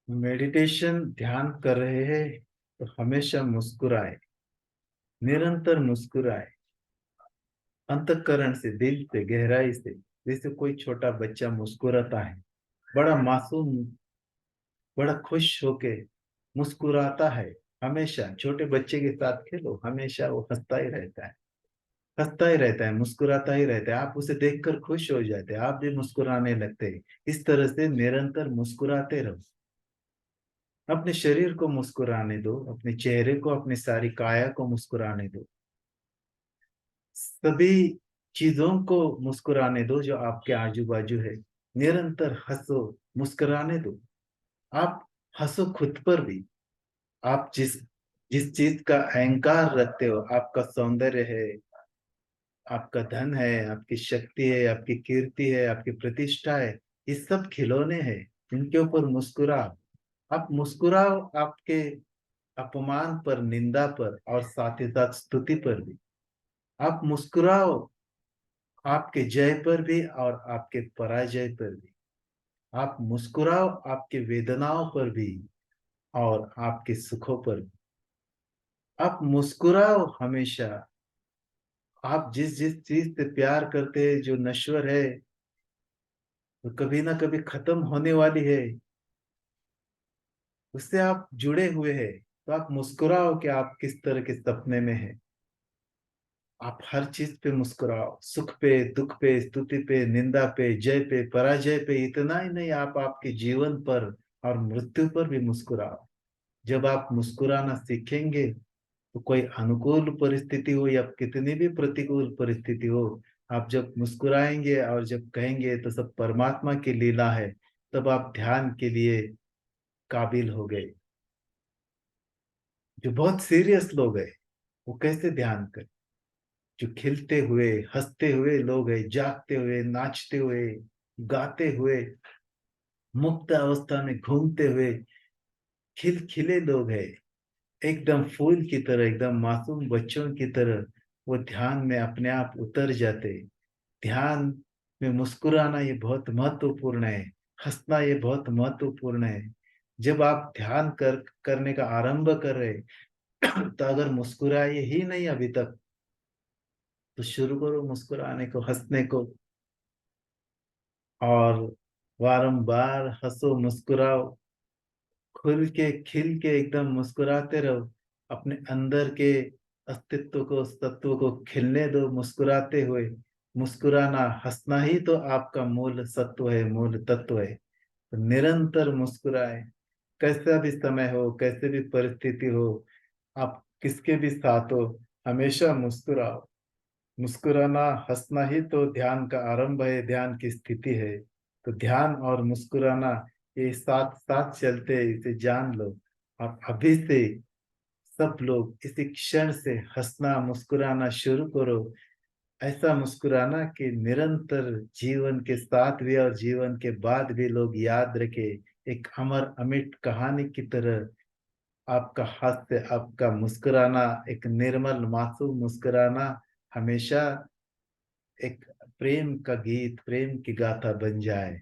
Meditation ध्यान कर रहे हैं तो हमेशा मुस्कुराए, निरंतर मुस्कुराए, अंतःकरण से, दिल से, गहराई से। जैसे कोई छोटा बच्चा मुस्कुराता है, बड़ा मासूम, बड़ा खुश होके मुस्कुराता है। हमेशा छोटे बच्चे के साथ खेलो, हमेशा वो हंसता ही रहता है, हंसता ही रहता है, मुस्कुराता ही रहता है। आप उसे देखकर खुश हो जाते हैं, आप भी मुस्कुराने लगते हैं। इस तरह से निरंतर मुस्कुराते रहो। अपने शरीर को मुस्कुराने दो, अपने चेहरे को, अपनी सारी काया को मुस्कुराने दो। सभी चीजों को मुस्कुराने दो जो आपके आजू बाजू है। निरंतर हंसो, मुस्कुराने दो। आप हंसो खुद पर भी। आप जिस जिस चीज का अहंकार रखते हो, आपका सौंदर्य है, आपका धन है, आपकी शक्ति है, आपकी कीर्ति है, आपकी प्रतिष्ठा है, ये सब खिलौने हैं। इनके ऊपर मुस्कुराओ। आप मुस्कुराओ आपके अपमान पर, निंदा पर, और साथ ही साथ स्तुति पर भी। आप मुस्कुराओ आपके जय पर भी और आपके पराजय पर भी। आप मुस्कुराओ आपके वेदनाओं पर भी और आपके सुखों पर भी। आप मुस्कुराओ हमेशा। आप जिस जिस चीज से प्यार करते हैं, जो नश्वर है, वो कभी ना कभी खत्म होने वाली है, उससे आप जुड़े हुए हैं, तो आप मुस्कुराओ कि आप किस तरह के सपने में हैं। आप हर चीज पे मुस्कुराओ, सुख पे, दुख पे, स्तुति पे, निंदा पे, जय पे, पराजय पे। इतना ही नहीं, आप आपके जीवन पर और मृत्यु पर भी मुस्कुराओ। जब आप मुस्कुराना सीखेंगे तो कोई अनुकूल परिस्थिति हो या कितनी भी प्रतिकूल परिस्थिति हो, आप जब मुस्कुराएंगे और जब कहेंगे तो सब परमात्मा की लीला है, तब आप ध्यान के लिए काबिल हो गए। जो बहुत सीरियस लोग हैं, वो कैसे ध्यान करें? जो खिलते हुए, हंसते हुए लोग हैं, जागते हुए, नाचते हुए, गाते हुए, मुक्त अवस्था में घूमते हुए, खिलखिले लोग हैं, एकदम फूल की तरह, एकदम मासूम बच्चों की तरह, वो ध्यान में अपने आप उतर जाते। ध्यान में मुस्कुराना ये बहुत महत्वपूर्ण है। हंसना ये बहुत महत्वपूर्ण है। जब आप ध्यान करने का आरंभ कर रहे तो अगर मुस्कुराए ही नहीं अभी तक, तो शुरू करो मुस्कुराने को, हंसने को। और बारंबार हंसो, मुस्कुराओ, खुल के, खिल के एकदम मुस्कुराते रहो। अपने अंदर के अस्तित्व को, तत्व को खिलने दो मुस्कुराते हुए। मुस्कुराना, हंसना ही तो आपका मूल सत्व है, मूल तत्व है। तो निरंतर मुस्कुराए। कैसा भी समय हो, कैसे भी परिस्थिति हो, आप किसके भी साथ हो, हमेशा मुस्कुराओ। मुस्कुराना, हंसना ही तो ध्यान का आरंभ है, ध्यान की स्थिति है। तो ध्यान और मुस्कुराना ये साथ साथ चलते हैं, इसे जान लो। और अभी से सब लोग इसी क्षण से हंसना, मुस्कुराना शुरू करो। ऐसा मुस्कुराना कि निरंतर जीवन के साथ भी और जीवन के बाद भी लोग याद रखे। एक अमर अमिट कहानी की तरह आपका हास्य, आपका मुस्कुराना, एक निर्मल मासूम मुस्कुराना हमेशा एक प्रेम का गीत, प्रेम की गाथा बन जाए।